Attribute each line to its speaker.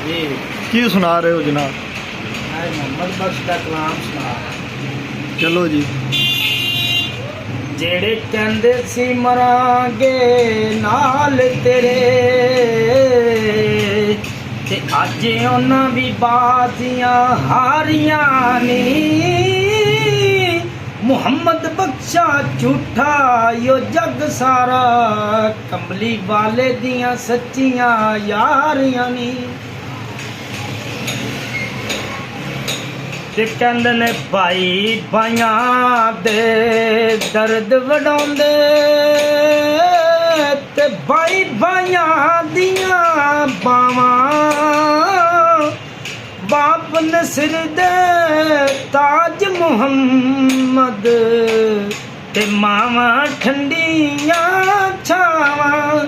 Speaker 1: जी
Speaker 2: की सुना रहे हो जनाब?
Speaker 1: मैं मोहम्मद बख्श का कलाम सुना।
Speaker 2: चलो जी।
Speaker 1: ਜਿਹੜੇ ਕਹਿੰਦੇ ਸੀ ਮਰਾਂਗੇ ਨਾਲ ਤੇਰੇ ਤੇ ਅੱਜ ਉਹਨਾਂ ਵੀ ਬਾਜ਼ੀਆਂ ਹਾਰੀਆਂ ਨੀ। ਮੁਹੰਮਦ ਬਖਸ਼ਾ ਝੂਠਾ ਯੋ ਜੱਗ ਸਾਰਾ ਕੰਬਲੀ ਵਾਲੇ ਦੀਆਂ ਸੱਚੀਆਂ ਯਾਰੀਆਂ ਨੀ। ਤੇ ਕਹਿੰਦੇ ਨੇ ਭਾਈ ਭਾਈਆਂ ਦੇ ਦਰਦ ਵਡਾਉਂਦੇ ਤੇ ਭਾਈ ਭਾਈਆਂ ਦੀਆਂ ਬਾਵਾਂ ਬਾਪ ਨਸਰ ਦੇ ਤਾਜ ਮੁਹੰਮਦ ਤੇ ਮਾਵਾਂ ਠੰਡੀਆਂ ਛਾਵਾਂ।